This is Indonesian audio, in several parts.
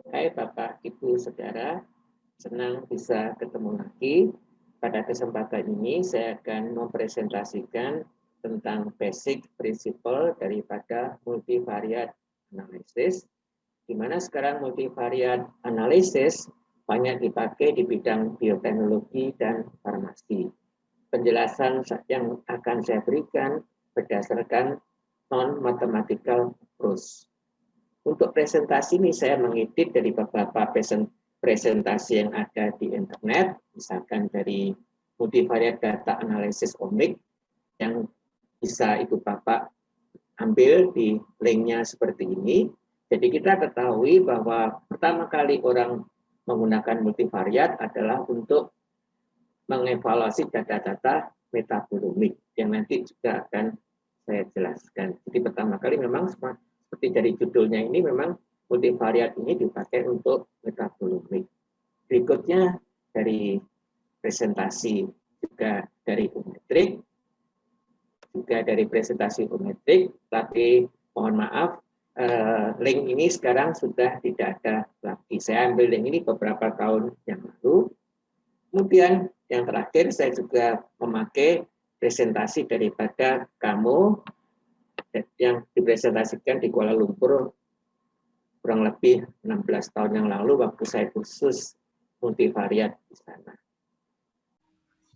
Hai Bapak, Ibu, Saudara, senang bisa ketemu lagi. Pada kesempatan ini saya akan mempresentasikan tentang basic principle daripada multivariate analysis, di mana sekarang multivariate analysis banyak dipakai di bidang bioteknologi dan farmasi. Penjelasan yang akan saya berikan berdasarkan non-mathematical approach. Untuk presentasi ini saya mengedit dari beberapa presentasi yang ada di internet, misalkan dari multivariate data analysis omik yang bisa Ibu Bapak ambil di linknya seperti ini. Jadi kita ketahui bahwa pertama kali orang menggunakan multivariate adalah untuk mengevaluasi data-data metabolomik yang nanti juga akan saya jelaskan. Jadi pertama kali memang seperti dari judulnya ini memang multivariate ini dipakai untuk metabolomik. Berikutnya dari presentasi juga dari Ometrik, juga dari presentasi Ometrik, tapi mohon maaf link ini sekarang sudah tidak ada lagi. Saya ambil link ini beberapa tahun yang lalu. Kemudian yang terakhir saya juga memakai presentasi daripada kamu yang dipresentasikan di Kuala Lumpur kurang lebih 16 tahun yang lalu waktu saya khusus multivariate di sana.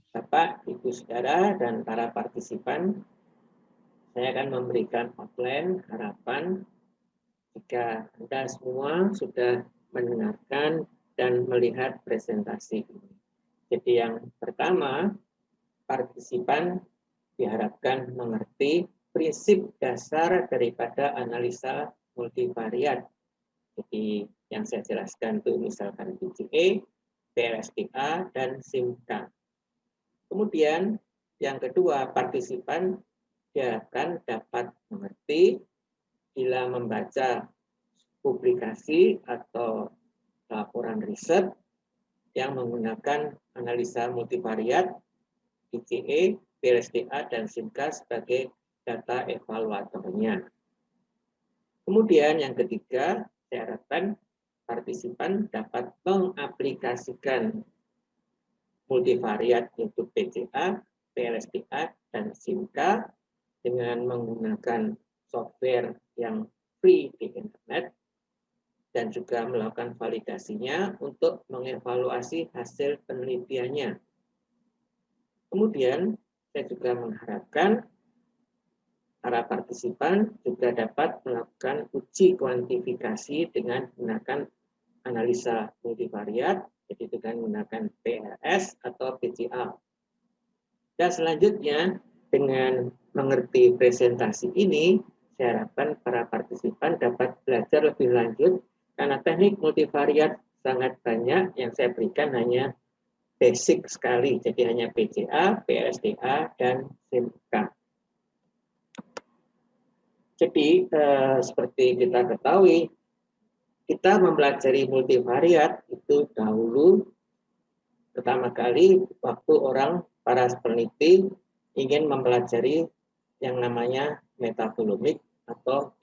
Bapak, Ibu, Saudara, dan para partisipan, saya akan memberikan outline harapan jika Anda semua sudah mendengarkan dan melihat presentasi ini. Jadi yang pertama, partisipan diharapkan mengerti prinsip dasar daripada analisa multivariate. Jadi yang saya jelaskan itu misalkan PGA, PLSDA, dan SIMCA. Kemudian yang kedua, partisipan diharapkan dapat mengerti bila membaca publikasi atau laporan riset yang menggunakan analisa multivariate, PGA, PLSDA, dan SIMCA sebagai data evaluatornya. Kemudian yang ketiga, saya harapkan partisipan dapat mengaplikasikan multivariate yaitu PGA, PLSDA, dan SIMCA dengan menggunakan software yang free di internet dan juga melakukan validasinya untuk mengevaluasi hasil penelitiannya. Kemudian saya juga mengharapkan para partisipan juga dapat melakukan uji kuantifikasi dengan menggunakan analisa multivariate, jadi dengan menggunakan PLS atau PCA. Dan selanjutnya dengan mengerti presentasi ini, saya harapkan para partisipan dapat belajar lebih lanjut karena teknik multivariate sangat banyak, yang saya berikan hanya basic sekali, jadi hanya PCA, PLSDA, dan SIMCA. Jadi seperti kita ketahui, kita mempelajari multivariate itu dahulu pertama kali waktu para peneliti ingin mempelajari yang namanya metabolomik atau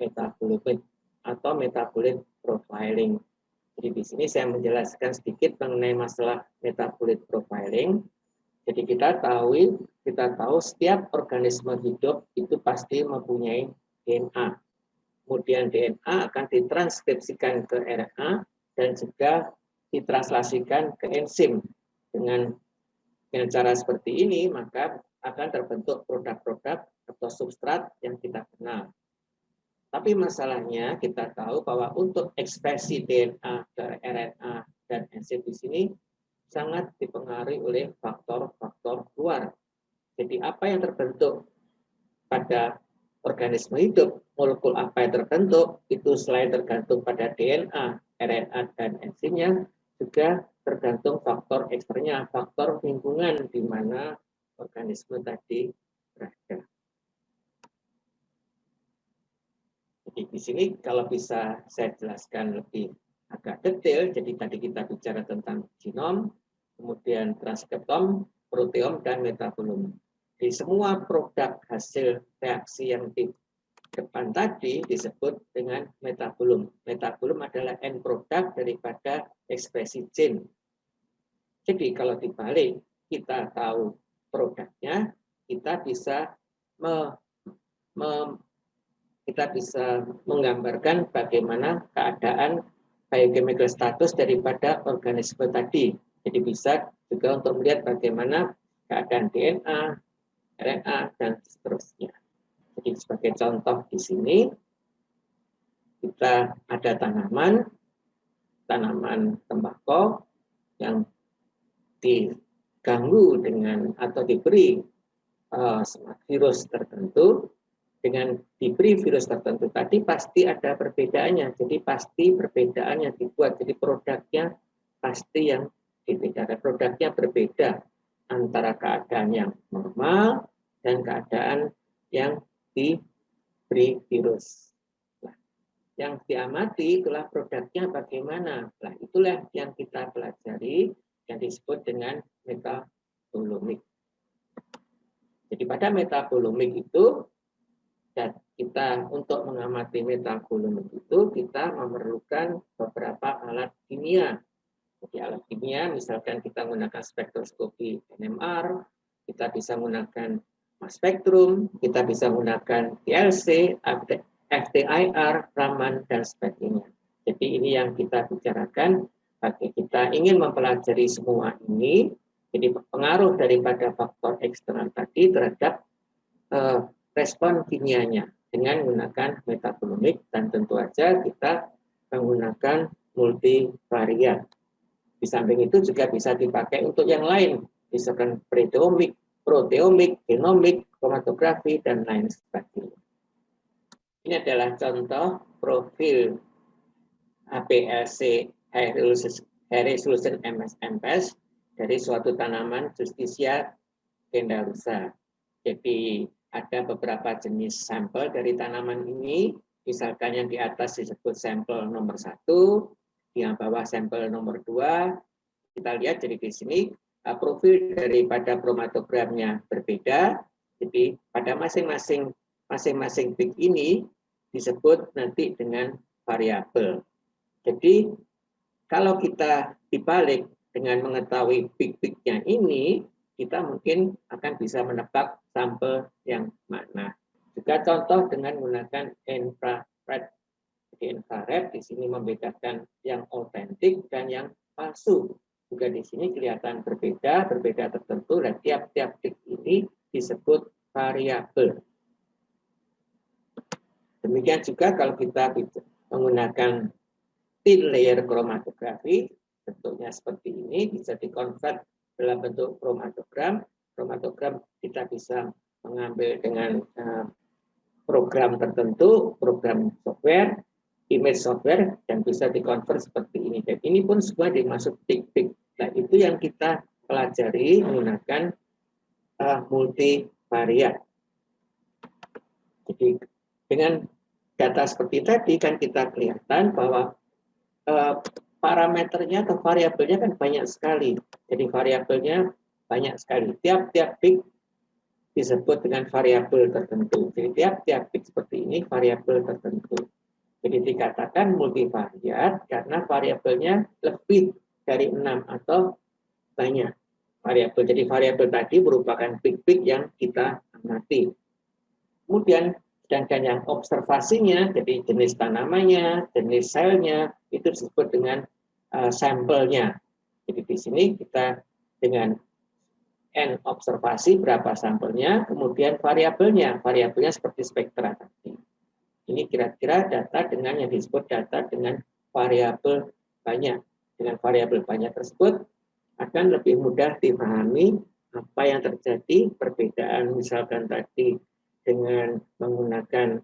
metabolit profiling. Jadi di sini saya menjelaskan sedikit mengenai masalah metabolit profiling. Jadi kita tahu setiap organisme hidup itu pasti mempunyai DNA. Kemudian DNA akan ditranskripsikan ke RNA dan juga ditranslasikan ke enzim. Dengan cara seperti ini, maka akan terbentuk produk-produk atau substrat yang kita kenal. Tapi masalahnya kita tahu bahwa untuk ekspresi DNA ke RNA dan enzim di sini sangat dipengaruhi oleh faktor-faktor luar. Jadi apa yang terbentuk pada organisme hidup, molekul apa yang terbentuk, itu selain tergantung pada DNA, RNA, dan enzimnya, juga tergantung faktor eksternya, faktor lingkungan di mana organisme tadi berada. Jadi di sini kalau bisa saya jelaskan lebih agak detail, jadi tadi kita bicara tentang genom, kemudian transkriptom, proteom, dan metabolom. Di semua produk hasil reaksi yang depan tadi disebut dengan metabolum. Metabolum adalah end product daripada ekspresi gen. Jadi kalau dibalik kita tahu produknya, kita bisa menggambarkan bagaimana keadaan biochemical status daripada organisme tadi. Jadi bisa juga untuk melihat bagaimana keadaan DNA, RNA, dan seterusnya. Jadi sebagai contoh di sini, kita ada tanaman tembakau yang diganggu dengan atau diberi virus tertentu. Dengan diberi virus tertentu tadi pasti ada perbedaannya. Jadi pasti perbedaan yang dibuat. Jadi produknya pasti yang dibedakan. Produknya berbeda antara keadaan yang normal dan keadaan yang diberi virus. Nah, yang diamati itulah produknya bagaimana. Nah, itulah yang kita pelajari yang disebut dengan metabolomik. Jadi pada metabolomik itu, dan kita untuk mengamati metabolomik itu kita memerlukan beberapa alat kimia. Jadi alat kimia misalkan kita menggunakan spektroskopi NMR, kita bisa menggunakan mass spektrum, kita bisa menggunakan TLC, FTIR, Raman, dan sebagainya. Jadi ini yang kita bicarakan. Bagi kita ingin mempelajari semua ini, jadi pengaruh daripada faktor eksternal tadi terhadap respon kimianya dengan menggunakan metabolomik, dan tentu saja kita menggunakan multivariat. Di samping itu juga bisa dipakai untuk yang lain, misalkan proteomik, genomik, kromatografi, dan lain sebagainya. Ini adalah contoh profil HPLC High Resolution MS-MS dari suatu tanaman Justicia gendarusa. Jadi ada beberapa jenis sampel dari tanaman ini, misalkan yang di atas disebut sampel nomor 1, yang bawah sampel nomor 2. Kita lihat jadi di sini profil daripada kromatogramnya berbeda. Jadi pada masing-masing peak ini disebut nanti dengan variabel. Jadi kalau kita dibalik dengan mengetahui peak-peaknya ini, kita mungkin akan bisa menebak sampel yang mana. Juga contoh dengan menggunakan infrared. Jadi infrared di sini membedakan yang otentik dan yang palsu. Juga di sini kelihatan berbeda tertentu, dan tiap-tiap peak ini disebut variabel. Demikian juga kalau kita menggunakan thin layer kromatografi, bentuknya seperti ini, bisa dikonvert dalam bentuk kromatogram. Kromatogram kita bisa mengambil dengan program tertentu, program software, image software, dan bisa dikonvert seperti ini. Dan ini pun semua dimaksud peak-peak. Nah, itu yang kita pelajari menggunakan multivariat. Jadi dengan data seperti tadi kan kita kelihatan bahwa parameternya atau variabelnya kan banyak sekali. Jadi variabelnya banyak sekali. Tiap-tiap peak disebut dengan variabel tertentu. Jadi tiap-tiap peak seperti ini variabel tertentu. Jadi dikatakan multivariat karena variabelnya lebih dari 6 atau banyak variabel. Jadi variabel tadi merupakan peak-peak yang kita amati. Kemudian sedangkan yang observasinya, jadi jenis tanamannya, jenis selnya, itu disebut dengan sampelnya. Jadi di sini kita dengan N observasi berapa sampelnya, kemudian variabelnya seperti spektra tadi. Ini kira-kira data dengan yang disebut data dengan variabel banyak. Dengan variabel banyak tersebut akan lebih mudah dipahami apa yang terjadi, perbedaan misalkan tadi dengan menggunakan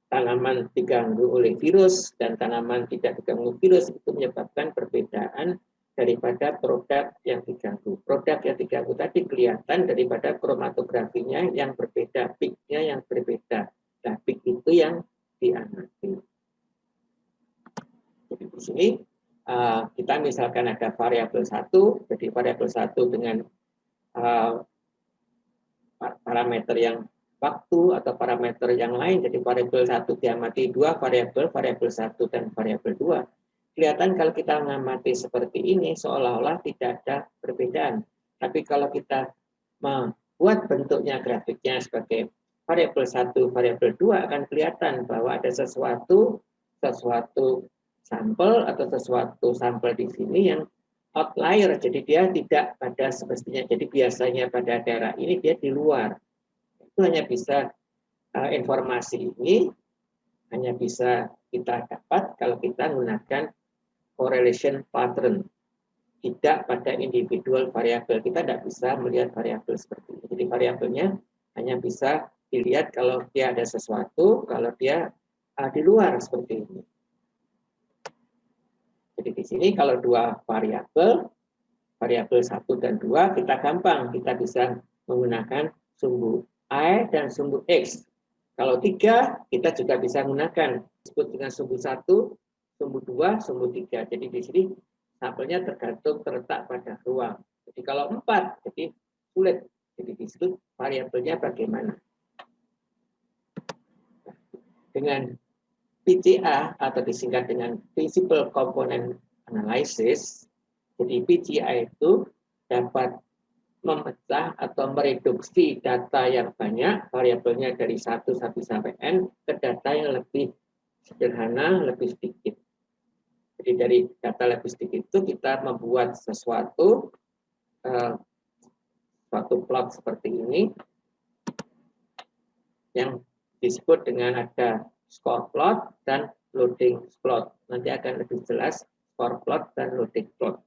tanaman diganggu oleh virus dan tanaman tidak diganggu virus, itu menyebabkan perbedaan daripada produk yang diganggu. Produk yang diganggu tadi kelihatan daripada kromatografinya yang berbeda, peak-nya yang berbeda. Nah, peak itu yang diamati. Jadi di sini kita misalkan ada variabel 1, jadi variabel 1 dengan parameter yang waktu atau parameter yang lain, jadi variabel 1 diamati 2 variabel, variabel 1 dan variabel 2. Kelihatan kalau kita mengamati seperti ini seolah-olah tidak ada perbedaan. Tapi kalau kita membuat bentuknya grafiknya sebagai variabel 1, variabel 2 akan kelihatan bahwa ada sesuatu sampel atau sesuatu sampel di sini yang outlier, jadi dia tidak pada semestinya. Jadi biasanya pada daerah ini dia di luar. Itu hanya bisa informasi ini hanya bisa kita dapat kalau kita menggunakan correlation pattern, tidak pada individual variabel. Kita tidak bisa melihat variabel seperti ini. Jadi variabelnya hanya bisa dilihat kalau dia ada sesuatu, kalau dia di luar seperti ini. Jadi di sini kalau dua variabel 1 dan 2, kita gampang, kita bisa menggunakan sumbu I dan sumbu X. Kalau 3, kita juga bisa menggunakan, disebut dengan sumbu 1, sumbu 2, sumbu 3. Jadi di sini sampelnya tergantung terletak pada ruang. Jadi kalau 4, jadi sulit. Jadi di situ variabelnya bagaimana. Dengan PCA atau disingkat dengan Principal Component Analysis, jadi PCA itu dapat memecah atau mereduksi data yang banyak, variabelnya dari 1 sampai N, ke data yang lebih sederhana, lebih sedikit. Jadi dari data lebih sedikit itu kita membuat suatu plot seperti ini, yang disebut dengan ada score plot dan loading plot. Nanti akan lebih jelas score plot dan loading plot.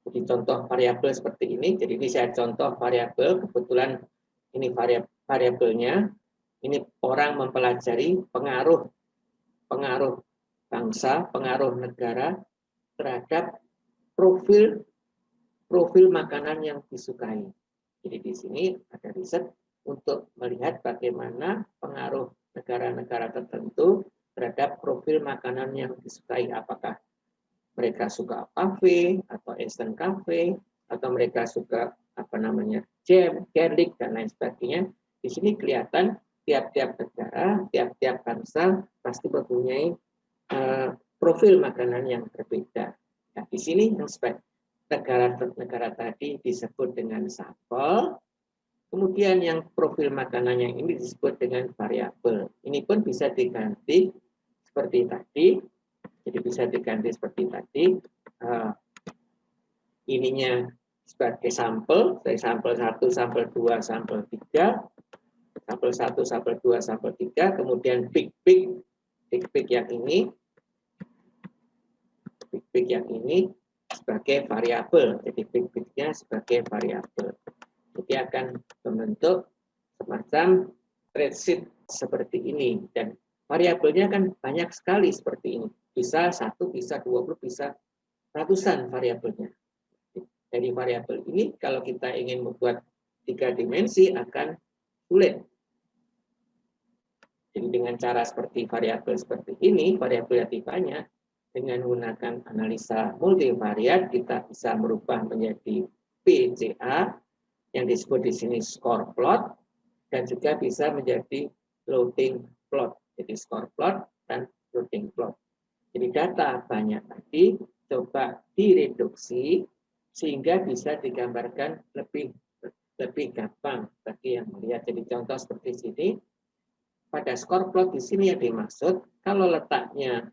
Jadi contoh variabel seperti ini. Jadi ini saya contoh variabel, kebetulan ini variabelnya. Ini orang mempelajari pengaruh bangsa, pengaruh negara terhadap profil makanan yang disukai. Jadi di sini ada riset untuk melihat bagaimana pengaruh negara-negara tertentu terhadap profil makanan yang disukai. Apakah mereka suka kafe atau instant cafe, atau mereka suka jam, garlic dan lain sebagainya. Di sini kelihatan tiap-tiap negara, tiap-tiap bangsa pasti mempunyai profil makanan yang berbeda. Nah, di sini yang negara tadi disebut dengan sampel, kemudian yang profil makanannya ini disebut dengan variabel. Ini pun bisa diganti seperti tadi. Jadi bisa diganti seperti tadi, ininya sebagai sampel, dari sampel 1, sampel 2, sampel 3, sampel 1, sampel 2, sampel 3, kemudian big yang ini sebagai variabel. Jadi big-nya sebagai variabel. Jadi akan membentuk semacam spreadsheet seperti ini, dan variabelnya kan banyak sekali seperti ini. Bisa 1, bisa 20, bisa ratusan variabelnya. Dari variabel ini kalau kita ingin membuat 3 dimensi akan sulit. Jadi dengan cara seperti variabel seperti ini, variabel yang banyak, dengan menggunakan analisa multivariat kita bisa merubah menjadi PCA yang disebut di sini score plot, dan juga bisa menjadi loading plot. Jadi score plot dan loading plot. Jadi data banyak tadi coba direduksi sehingga bisa digambarkan lebih gampang bagi yang melihat. Jadi contoh seperti sini, pada score plot di sini yang dimaksud kalau letaknya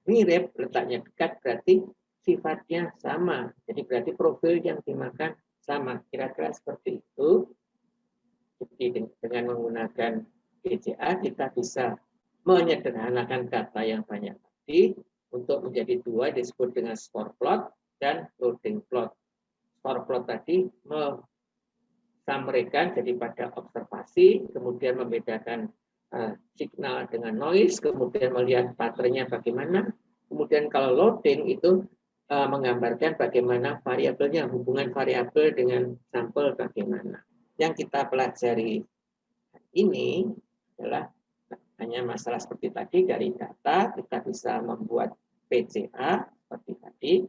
mirip, letaknya dekat, berarti sifatnya sama. Jadi berarti profil yang dimakan sama. Kira-kira seperti itu. Jadi dengan menggunakan PCA kita bisa menyederhanakan data yang banyak tadi untuk menjadi 2, disebut dengan score plot dan loading plot. Score plot tadi menyamakan jadi pada observasi, kemudian membedakan signal dengan noise, kemudian melihat patternnya bagaimana. Kemudian kalau loading itu menggambarkan bagaimana variabelnya, hubungan variabel dengan sampel bagaimana. Yang kita pelajari ini adalah hanya masalah seperti tadi, dari data kita bisa membuat PCA seperti tadi.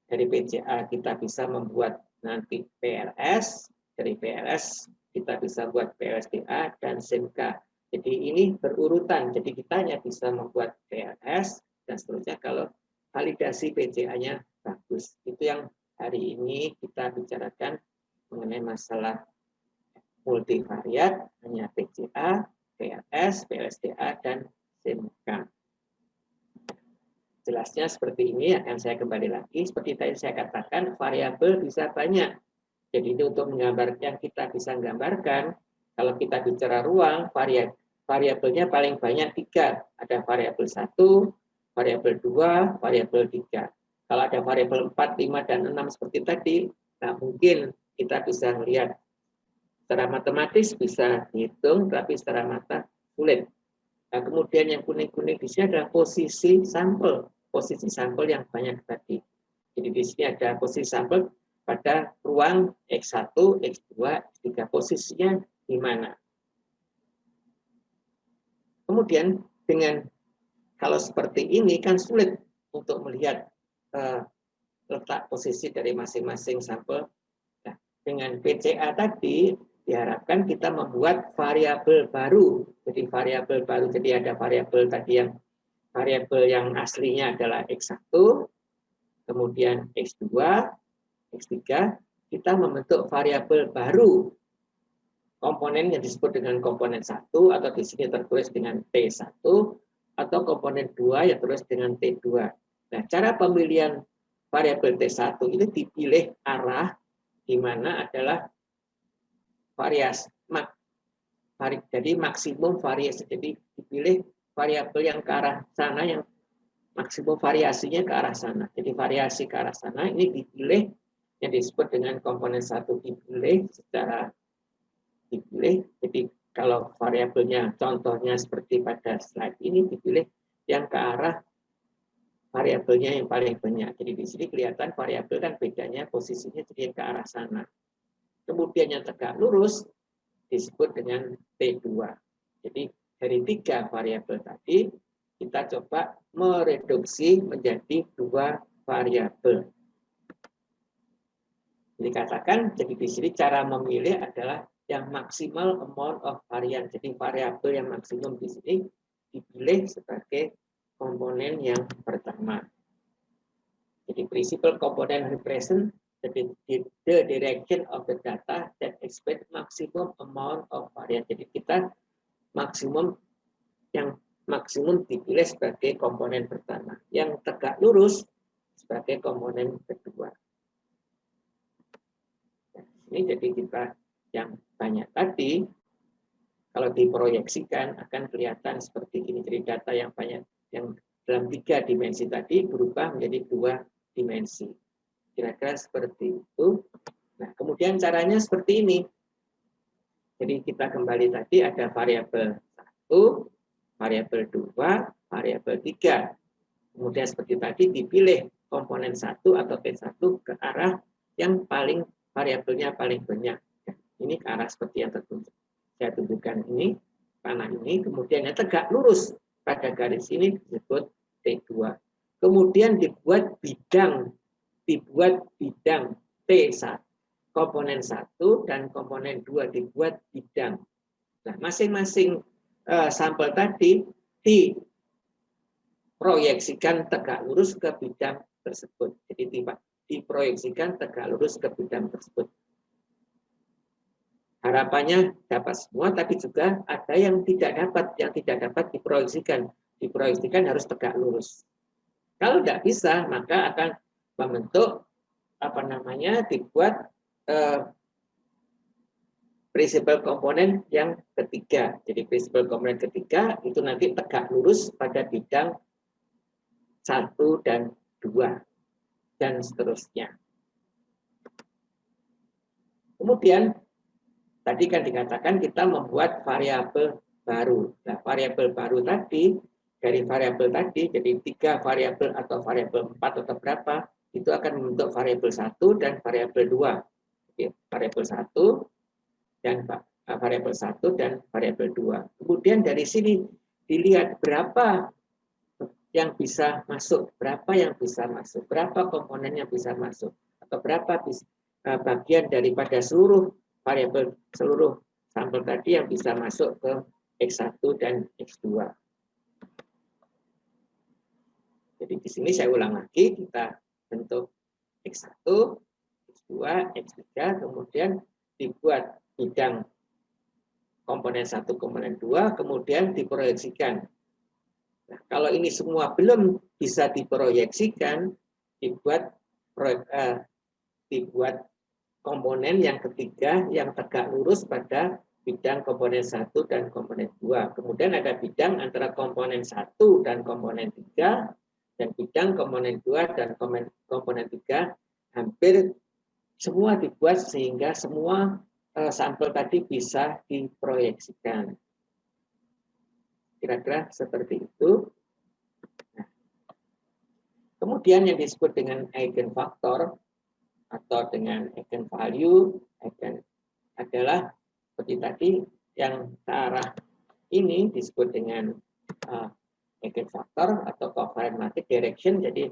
Dari PCA kita bisa membuat nanti PLS, dari PLS kita bisa buat PLSDA dan SIMK. Jadi ini berurutan, jadi kita hanya bisa membuat PLS dan seterusnya kalau validasi PCA-nya bagus. Itu yang hari ini kita bicarakan mengenai masalah multivariat, hanya PCA, PLS, PLSDA, dan SIMK. Jelasnya seperti ini, akan saya kembali lagi. Seperti tadi saya katakan, variabel bisa banyak. Jadi ini untuk menggambarkan, yang kita bisa gambarkan, kalau kita bicara ruang, variabelnya paling banyak 3. Ada variabel 1, variabel 2, variabel 3. Kalau ada variabel 4, 5, dan 6 seperti tadi, nah mungkin kita bisa melihat secara matematis bisa dihitung, tapi secara mata sulit. Nah, kemudian yang kuning-kuning di sini adalah posisi sampel yang banyak tadi. Jadi di sini ada posisi sampel pada ruang X1, X2, X3. Posisinya di mana? Kemudian dengan kalau seperti ini kan sulit untuk melihat letak posisi dari masing-masing sampel. Nah, dengan PCA tadi diharapkan kita membuat variabel baru. Jadi variabel baru, jadi ada variabel tadi yang variabel yang aslinya adalah X1, kemudian X2, X3, kita membentuk variabel baru. Komponen yang disebut dengan komponen 1 atau di sini tertulis dengan T1 atau komponen 2 yang tertulis dengan T2. Nah, cara pemilihan variabel T1 ini dipilih arah di mana adalah variasi. Jadi maksimum variasi. Jadi dipilih variabel yang ke arah sana, yang maksimum variasinya ke arah sana. Jadi variasi ke arah sana ini dipilih yang disebut dengan komponen 1 dipilih. Jadi kalau variabelnya contohnya seperti pada slide ini dipilih yang ke arah variabelnya yang paling banyak. Jadi di sini kelihatan variabel kan bedanya posisinya jadi ke arah sana. Kemudian yang tegak lurus disebut dengan T2. Jadi dari 3 variabel tadi kita coba mereduksi menjadi 2 variabel. Dikatakan jadi di sini cara memilih adalah yang maksimal amount of varian. Jadi variabel yang maksimum di sini dipilih sebagai komponen yang pertama. Jadi principal component represent the direction of the data that expect maximum amount of varian. Jadi kita yang maksimum dipilih sebagai komponen pertama. Yang tegak lurus sebagai komponen kedua. Ini jadi kita yang banyak tadi, kalau diproyeksikan akan kelihatan seperti ini. Jadi data yang banyak, yang dalam 3 dimensi tadi berubah menjadi 2 dimensi. Kira-kira seperti itu. Nah, kemudian caranya seperti ini. Jadi kita kembali tadi ada variabel 1, variabel 2, variabel 3. Kemudian seperti tadi dipilih komponen 1 atau T1 ke arah yang paling variabelnya paling banyak. Ini ke arah seperti yang tertunjuk. Saya tunjukkan ini, panah ini, kemudian yang tegak lurus pada garis ini disebut T2. Kemudian dibuat bidang T1, komponen 1 dan komponen 2 dibuat bidang. Nah, masing-masing sampel tadi diproyeksikan tegak lurus ke bidang tersebut. Jadi diproyeksikan tegak lurus ke bidang tersebut. Harapannya dapat semua, tapi juga ada yang tidak dapat diproyeksikan. Diproyeksikan harus tegak lurus. Kalau tidak bisa, maka akan membentuk dibuat principal komponen yang ketiga. Jadi principal komponen ketiga itu nanti tegak lurus pada bidang 1 dan 2 dan seterusnya. Kemudian tadi kan dikatakan kita membuat variabel baru. Nah, variabel baru tadi dari variabel tadi jadi 3 variabel atau variabel 4 atau berapa itu akan membentuk variabel 1 dan variabel 2. Oke, variabel 1 dan variabel 1 dan variabel 2. Kemudian dari sini dilihat berapa yang bisa masuk, berapa komponen yang bisa masuk, atau berapa bagian daripada seluruh variabel, seluruh sampel tadi yang bisa masuk ke X1 dan X2. Jadi di sini saya ulang lagi, kita bentuk X1, X2, X3, kemudian dibuat bidang komponen 1, komponen 2, kemudian diproyeksikan. Nah, kalau ini semua belum bisa diproyeksikan, dibuat komponen yang ketiga yang tegak lurus pada bidang komponen 1 dan komponen 2. Kemudian ada bidang antara komponen 1 dan komponen 3, dan bidang komponen 2 dan komponen 3 hampir semua dibuat sehingga semua sampel tadi bisa diproyeksikan. Kira-kira seperti itu. Nah, kemudian yang disebut dengan eigenfaktor atau dengan eigenvalue adalah seperti tadi yang ke arah ini disebut dengan eigenfaktor atau covariant direction. Jadi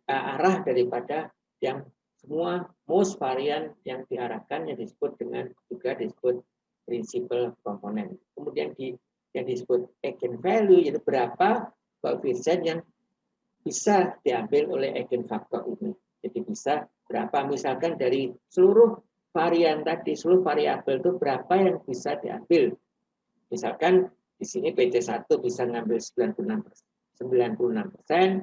arah daripada yang semua most varian yang diarahkan yang disebut dengan juga disebut principal komponen. Kemudian yang disebut eigenvalue, yaitu berapa koefisien yang bisa diambil oleh eigenfaktor ini. Jadi bisa berapa, misalkan dari seluruh varian tadi, seluruh variabel itu berapa yang bisa diambil. Misalkan di sini PC1 bisa ngambil 96%,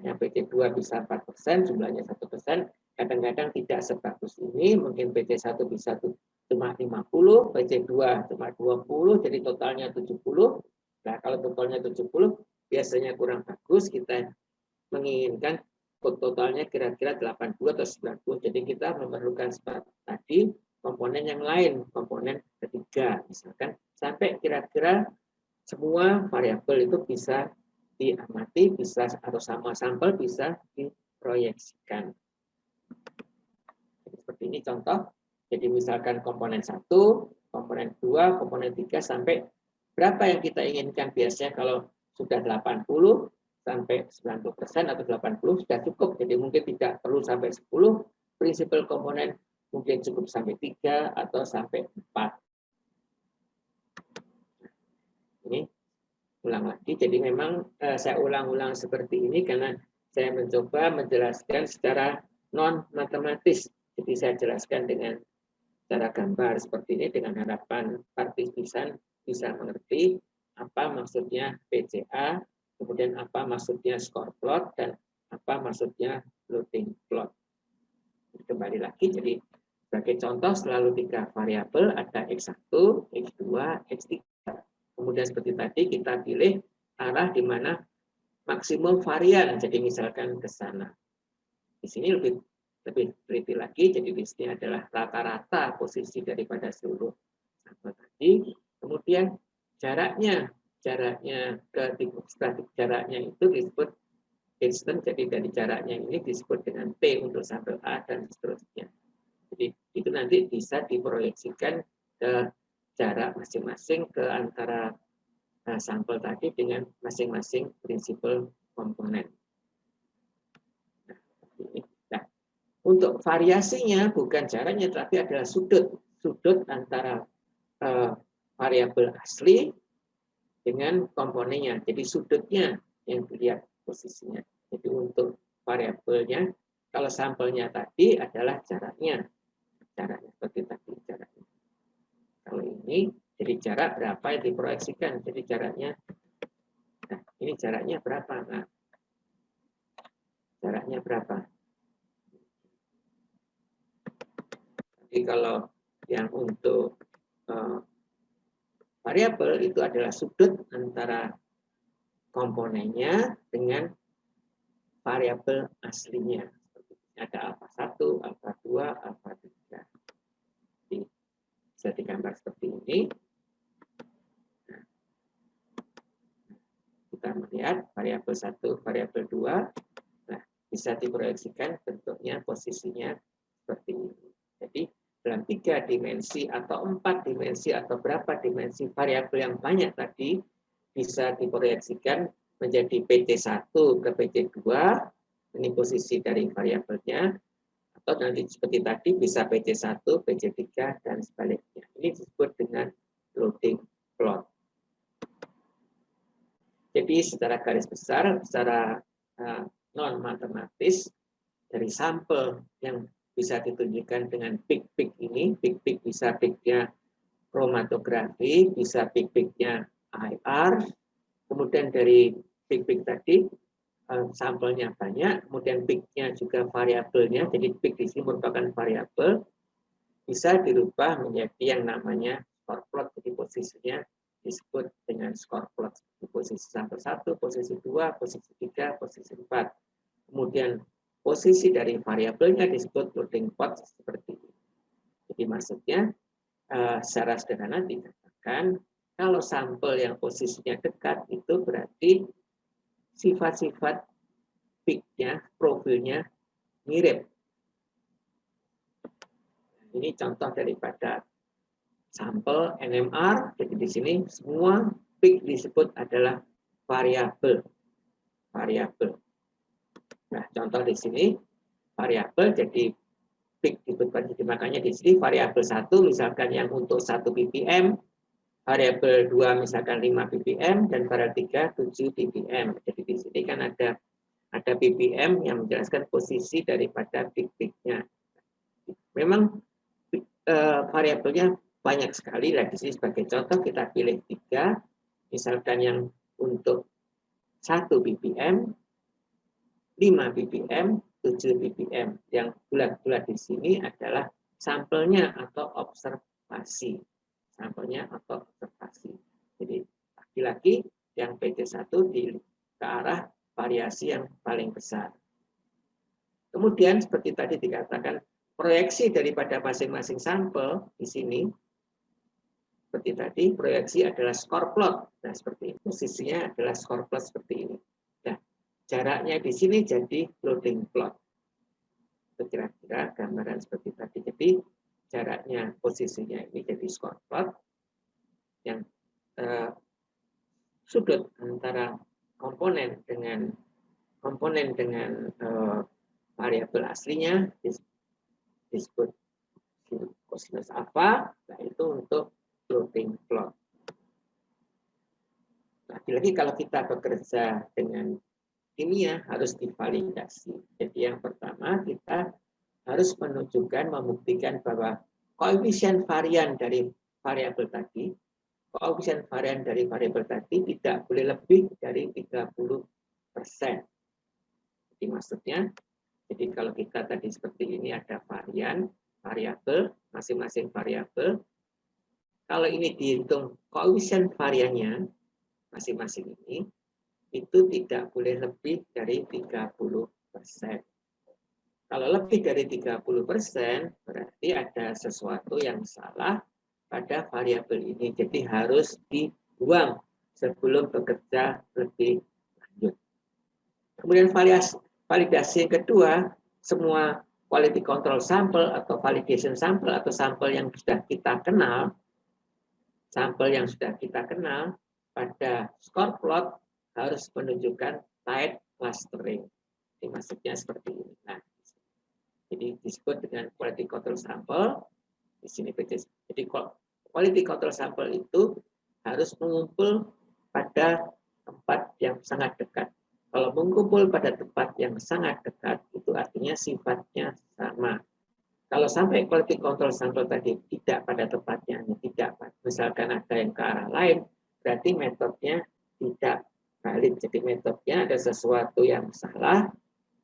yang PC2 bisa 4%, jumlahnya 1%. Kadang-kadang tidak sebagus ini, mungkin PC1 bisa cuma 50, PC2 cuma 20, jadi totalnya 70. Nah, kalau totalnya 70, biasanya kurang bagus, kita menginginkan totalnya kira-kira 80 atau 90. Jadi kita memerlukan seperti tadi komponen yang lain, komponen ketiga, misalkan sampai kira-kira semua variabel itu bisa diamati, bisa atau sama sampel bisa diproyeksikan. Seperti ini contoh. Jadi misalkan komponen 1, komponen 2, komponen 3 sampai berapa yang kita inginkan. Biasanya kalau sudah 80 sampai 90% atau 80 sudah cukup. Jadi mungkin tidak perlu sampai 10 prinsipal komponen, mungkin cukup sampai 3 atau sampai 4. Ini ulang lagi. Jadi memang saya ulang-ulang seperti ini karena saya mencoba menjelaskan secara non-matematis. Jadi saya jelaskan dengan cara gambar seperti ini dengan harapan partisipan bisa mengerti apa maksudnya PCA, kemudian apa maksudnya score plot, dan apa maksudnya loading plot. Kembali lagi, jadi sebagai contoh selalu 3 variabel, ada X1, X2, X3. Kemudian seperti tadi kita pilih arah di mana maksimum varian, jadi misalkan ke sana. Di sini lebih teliti lagi, jadi di sini adalah rata-rata posisi daripada seluruh sampel tadi. Kemudian jaraknya ke statik jaraknya itu disebut distance, jadi dari jaraknya ini disebut dengan T untuk sampel A dan seterusnya. Jadi itu nanti bisa diproyeksikan ke jarak masing-masing ke antara sampel tadi dengan masing-masing prinsipal komponen. Nah, untuk variasinya bukan jaraknya, tapi adalah sudut antara variabel asli dengan komponennya. Jadi sudutnya yang dilihat posisinya. Jadi untuk variabelnya, kalau sampelnya tadi adalah jaraknya seperti tadi jaraknya. Kalau ini jadi jarak berapa yang diproyeksikan. Jadi jaraknya, nah ini jaraknya berapa? Nah, jaraknya berapa? Jadi kalau yang untuk variabel itu adalah sudut antara komponennya dengan variabel aslinya. Ada alfa 1, alfa 2, alfa 3. Jadi bisa digambar seperti ini. Nah, kita melihat variabel 1, variabel 2. Nah, bisa diproyeksikan bentuknya, posisinya seperti ini. Jadi dalam 3 dimensi atau 4 dimensi atau berapa dimensi variabel yang banyak tadi bisa diproyeksikan menjadi PC1 ke PC2, ini posisi dari variabelnya, atau nanti seperti tadi bisa PC1, PC3, dan sebaliknya. Ini disebut dengan loading plot. Jadi secara garis besar, secara non-matematis, dari sampel yang bisa ditunjukkan dengan peak-peak ini, peak-peak bisa peaknya kromatografi, bisa peak-peaknya IR, kemudian dari peak-peak tadi, sampelnya banyak, kemudian peaknya juga variabelnya, jadi peak di sini merupakan variabel, bisa dirubah menjadi yang namanya score plot, jadi posisinya disebut dengan score plot, di posisi sampel 1, posisi 2, posisi 3, posisi 4. Kemudian posisi dari variabelnya disebut loading plot seperti ini. Jadi maksudnya secara sederhana dikatakan kalau sampel yang posisinya dekat itu berarti sifat-sifat peak-nya, profilnya mirip. Ini contoh daripada sampel NMR. Jadi di sini semua peak disebut adalah variabel. Variabel. Nah, contoh di sini variabel jadi peak disebut, jadi makanya di sini variabel 1 misalkan yang untuk 1 ppm, variabel 2 misalkan 5 ppm dan variabel 3 7 ppm. Jadi di sini kan ada ppm yang menjelaskan posisi daripada peak-peaknya. Memang variabelnya banyak sekali. Nah, di sini sebagai contoh kita pilih 3, misalkan yang untuk 1 ppm, 5 ppm, 7 ppm. Yang bulat-bulat di sini adalah sampelnya atau observasi. Sampelnya atau observasi. Jadi lagi-lagi yang PT1 ke arah variasi yang paling besar. Kemudian seperti tadi dikatakan, proyeksi daripada masing-masing sampel di sini, seperti tadi, proyeksi adalah score plot. Nah, seperti ini. Posisinya adalah score plot seperti ini. Nah, jaraknya di sini jadi loading plot. Kira-kira gambaran seperti tadi. Jadi, jaraknya, posisinya ini jadi score plot. Yang sudut antara komponen dengan variabel aslinya disebut kosinus alfa, nah itu untuk loading plot. Lagi-lagi kalau kita bekerja dengan kimia harus divalidasi. Jadi yang pertama kita harus menunjukkan, membuktikan bahwa koefisien varian dari variabel tadi, tidak boleh lebih dari 30%. Jadi maksudnya, jadi kalau kita tadi seperti ini ada variabel, masing-masing variabel. Kalau ini dihitung koefisien variannya masing-masing ini, itu tidak boleh lebih dari 30%. Kalau lebih dari 30%, berarti ada sesuatu yang salah pada variabel ini. Jadi harus dibuang sebelum bekerja lebih lanjut. Kemudian validasi yang kedua, semua quality control sample atau validation sample atau sampel yang sudah kita kenal, pada score plot harus menunjukkan tight clustering. Jadi maksudnya seperti ini. Nah, jadi disebut dengan quality control sample. Di sini jadi quality control sample itu harus mengumpul pada tempat yang sangat dekat. Kalau mengumpul pada tempat yang sangat dekat, itu artinya sifatnya sama. Kalau sampai quality control sample tadi tidak pada tempatnya, misalkan ada yang ke arah lain, berarti metodenya tidak valid. Jadi metodenya ada sesuatu yang salah,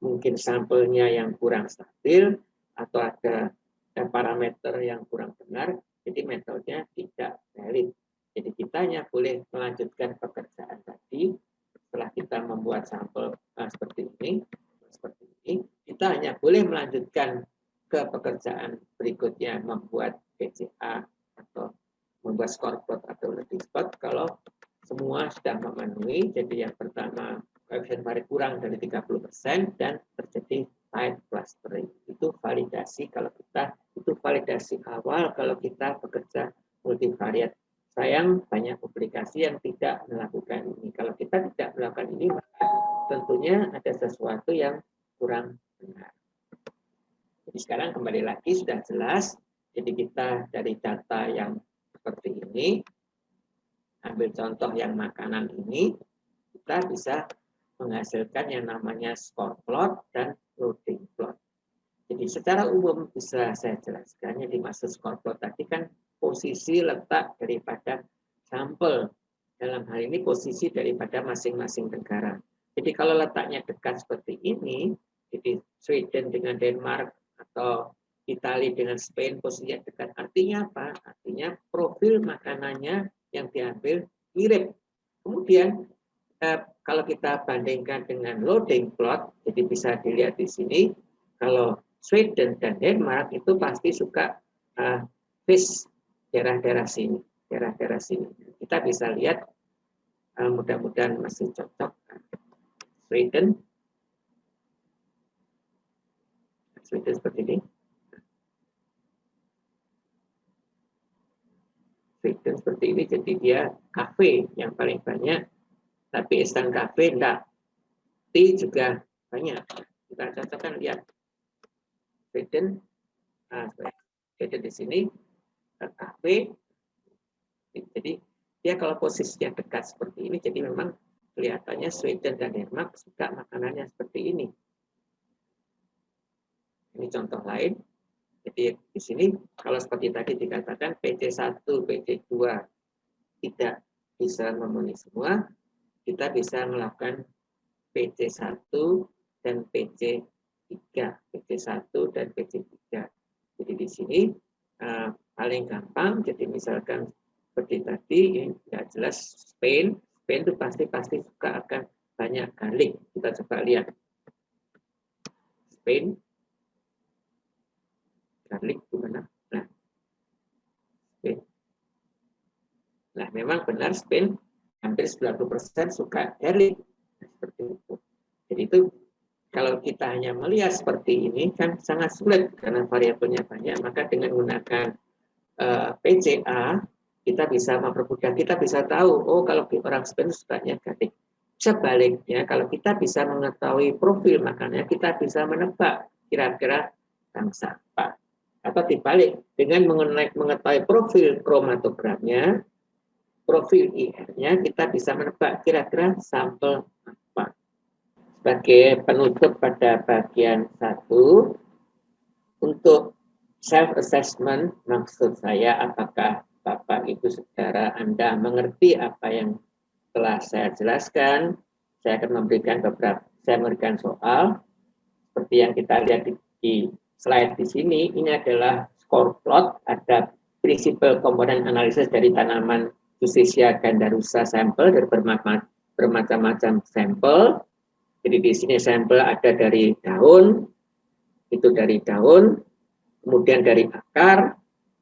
mungkin sampelnya yang kurang stabil, atau ada parameter yang kurang benar, jadi metodenya tidak valid. Jadi kita hanya boleh melanjutkan pekerjaan tadi, setelah kita membuat sampel seperti ini, kita hanya boleh melanjutkan ke pekerjaan berikutnya, membuat PCA atau membuat score plot atau loading plot kalau semua sudah memenuhi. Jadi yang pertama, koefisien varian kurang dari 30% dan terjadi tight clustering. Itu validasi validasi awal kalau kita bekerja multivariat. Sayang banyak publikasi yang tidak melakukan ini. Kalau kita tidak melakukan ini, maka tentunya ada sesuatu yang kurang benar. Jadi sekarang kembali lagi sudah jelas. Jadi kita dari data yang seperti ini, ambil contoh yang makanan ini, kita bisa menghasilkan yang namanya score plot dan loading plot. Jadi secara umum bisa saya jelaskan, yang dimaksud score plot tadi kan posisi letak daripada sampel. Dalam hal ini posisi daripada masing-masing negara. Jadi kalau letaknya dekat seperti ini, jadi Sweden dengan Denmark atau Italia dengan Spain posisinya dekat. Artinya apa? Artinya profil makanannya yang diambil mirip. Kemudian kalau kita bandingkan dengan loading plot, jadi bisa dilihat di sini, kalau Sweden dan Denmark itu pasti suka fish daerah-daerah sini, daerah-daerah sini. Kita bisa lihat, mudah-mudahan masih cocok. Sweden seperti ini. Sweden seperti ini, jadi dia kafe yang paling banyak. Tapi instan kafe enggak, tea juga banyak. Kita cocokkan, lihat Sweden, Sweden di sini kafe. Jadi dia kalau posisinya dekat seperti ini, jadi memang kelihatannya Sweden dan Denmark suka makanannya seperti ini. Ini contoh lain. Jadi di sini kalau seperti tadi dikatakan PC1, PC2 tidak bisa memenuhi semua, kita bisa melakukan PC1 dan PC3, PC1 dan PC3. Jadi di sini paling gampang, jadi misalkan seperti tadi, yang tidak jelas Spain itu pasti suka akan banyak garlic. Kita coba lihat Spain, garlic gimana? Nah, memang benar Spain hampir 90% suka garlic. Seperti itu. Jadi itu kalau kita hanya melihat seperti ini kan sangat sulit karena variabelnya banyak. Maka dengan menggunakan PCA kita bisa mempermudah, kita bisa tahu, oh kalau orang Spain sukanya garlic. Sebaliknya kalau kita bisa mengetahui profil makanannya, kita bisa menebak kira-kira bangsa apa. Atau dibalik, dengan mengetahui profil kromatogramnya, profil IR-nya, kita bisa menebak kira-kira sampel apa. Sebagai penutup pada bagian 1, untuk self-assessment, maksud saya apakah Bapak, Ibu, Saudara, Anda mengerti apa yang telah saya jelaskan. Saya akan memberikan soal, seperti yang kita lihat di slide di sini. Ini adalah score plot, ada prinsipal komponen analisis dari tanaman Fuchsia gandarusa sampel dari bermacam-macam sampel. Jadi di sini sampel ada dari daun, itu dari daun, kemudian dari akar,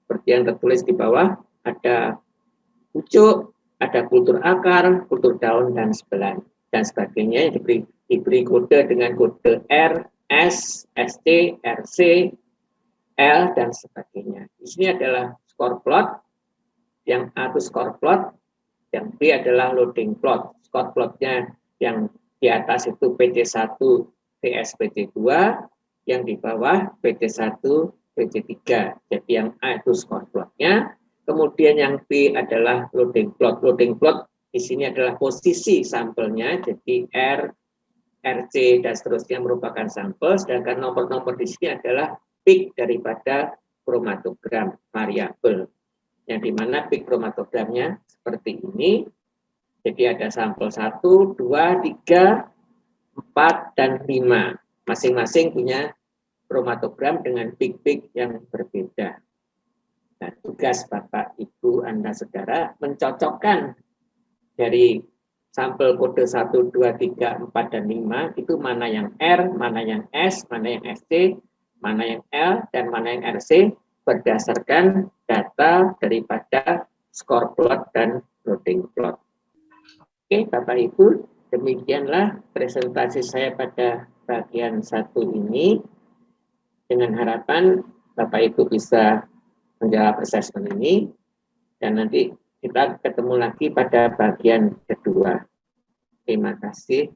seperti yang tertulis di bawah, ada pucuk, ada kultur akar, kultur daun, dan sebagainya, yang diberi kode dengan kode R, S, ST, RC, L, dan sebagainya. Di sini adalah score plot, yang A itu score plot, yang B adalah loading plot. Score plotnya yang di atas itu PC1, PS PC2, yang di bawah PC1, PC3. Jadi yang A itu score plotnya, kemudian yang B adalah loading plot. Loading plot di sini adalah posisi sampelnya, jadi R, RC, dan seterusnya merupakan sampel, sedangkan nomor-nomor di sini adalah peak daripada kromatogram variabel, yang dimana peak kromatogramnya seperti ini. Jadi ada sampel 1, 2, 3, 4, dan 5. Masing-masing punya kromatogram dengan peak-peak yang berbeda. Nah, tugas Bapak, Ibu, Anda, Saudara mencocokkan dari sampel kode 1, 2, 3, 4, dan 5, itu mana yang R, mana yang S, mana yang ST, mana yang L, dan mana yang RC, berdasarkan data daripada score plot dan loading plot. Oke, Bapak Ibu, demikianlah presentasi saya pada bagian 1 ini. Dengan harapan Bapak Ibu bisa menjawab assessment ini, dan nanti kita ketemu lagi pada bagian kedua. Terima kasih.